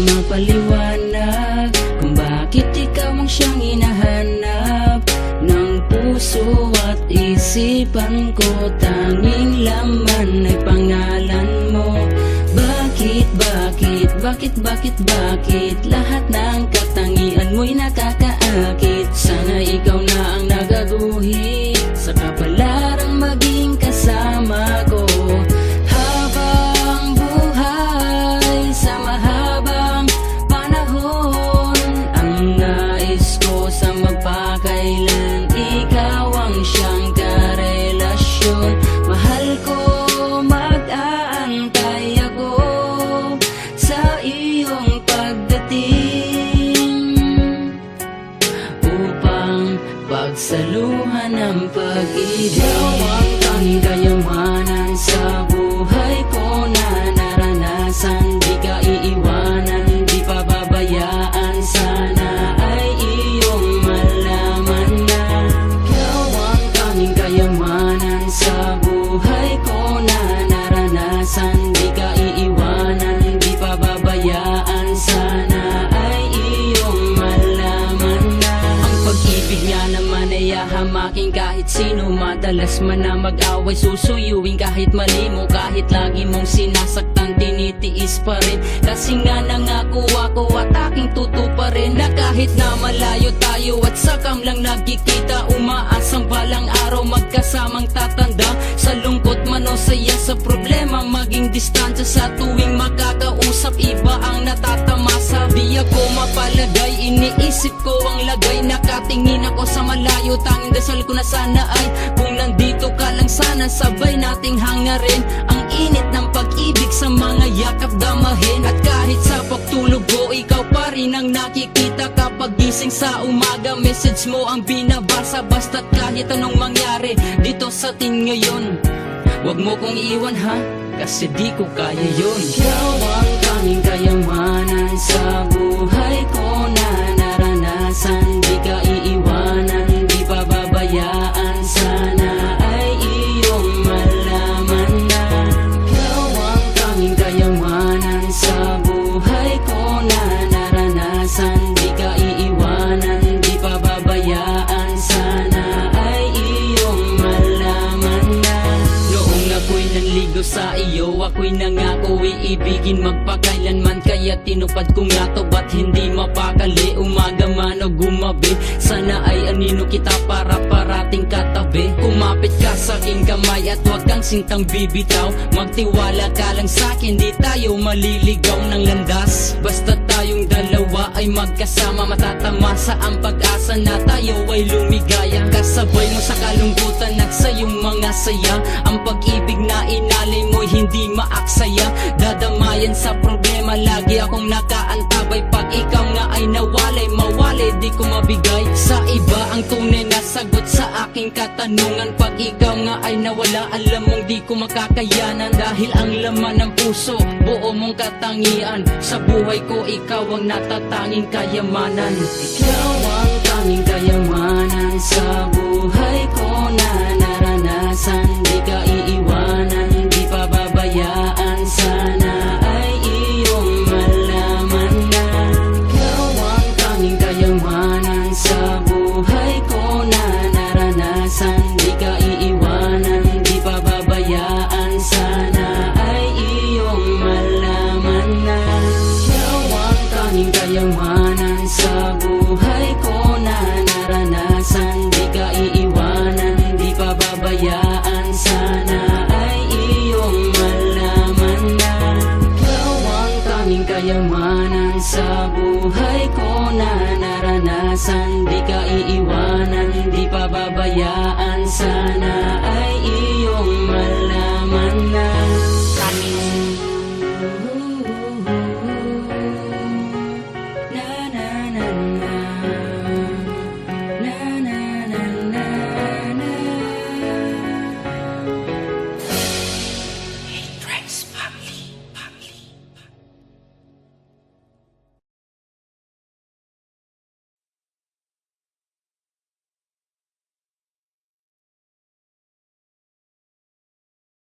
mapaliwanag kung bakit ikaw ang siyang hinahanap ng puso at isipan ko. Tanging laman ay pangalan mo. Bakit lahat ng katangian mo'y nakakaakit? Sana ikaw na ang nagaguhit sa kapalarang maging kasama ko habang buhay sa mahabang panahon. Ang nais ko sa magpakailan, ikaw ang siyang karelasyon. Mahal ko, mag-aantay ako sa iyong pagdating upang pagsaluhan ng pag-ibig. Ikaw ang tanging kayamanan sa buhay ko na naranasan. Di ka iiwanan, di pababayaan. Sana ay iyong malaman na ikaw ang tanging kayamanan sa buhay ko na naranasan. Di ka iiwanan, di pababayaan. Sana ay iyong malaman na ang pag-ibig nga naman ay hahamakin kahit sino. Madalas man na mag-away, susuyuin kahit mali mo. Kahit lagi mong sinasaktan, tinitiis pa rin. Kasi nga nangako ako at aking tutuparin na kahit na malayo tayo at sakam lang nagkikita, umaasang balang araw magkasamang tatanda. Sa lungkot man o saya, sa problema maging distansya. Sa tuwing makakausap, iba ang natatamasa. Di ako mapalagay, iniisip ko ang lagay. Nakatingin ako sa malayo, tanging dasal ko na sana ay kung nandito ka lang sana, sabay nating hangarin ang init ng pag-ibig sa mga yakap damahin. At kahit sa pagtulog ko, ikaw pa rin ang nakikita. Kapag gising sa umaga, message mo ang binabasa. Basta't kahit anong mangyari dito sa atin ngayon, wag mo kong iwan ha, kasi di ko kaya yun. Ikaw ang tanging kayamanan sa buhay ko na naranasan. Di ka iiwanan, di pababayaan. Sana ay iyong malaman na ikaw ang tanging kayamanan sa buhay ko na naranasan. Di ka iiwanan, di pababayaan. Sana ay iyong malaman na noong ako'y nanligo sa iyo, ako'y nangako iibigin magpakailanman. Kaya tinupad ko nga to, ba't hindi mapakali? Umaga man o gumabi, sana ay anino kita para parating katabi. Kumapit ka sa aking kamay at huwag kang sintang bibitaw. Magtiwala ka lang sa'kin, di tayo maliligaw ng landas. Basta tayong dalawa ay magkasama, matatamasa ang pag-asa na tayo ay lumigaya. Kasabay mo sa kalungkutan at sa iyong mga saya, ang pag-ibig na inalay mo'y hindi maaksaya. Dadamayan sa problema, lagi akong nakaantabay. Pag ikaw nga ay nawalay, mawalay di ko mabigay sa iba ang tunay na sagot sa aking katanungan. Pag ikaw nga ay nawala, alam mong di ko makakayanan. Dahil ang laman ng puso, buo mong katangian. Sa buhay ko, ikaw ang natatanging kayamanan. Ikaw ang tanging kayamanan sa buhay ko na naranasan. Di ka iiwanan, di pababayaan. Sana ay iyong malaman na ikaw ang tanging kayamanan sa buhay ko na naranasan. Di ka iiwanan, di pababayaan. Sana ay iyong malaman na ikaw ang tanging kayamanan sa buhay ko na naranasan. Di ka iiwanan, di pababayaan. Sana ay iyong malaman na ikaw ang tanging kayamanan sa buhay ko na naranasan. Di ka iiwanan, di pababayaan. Sana ay iyong malaman na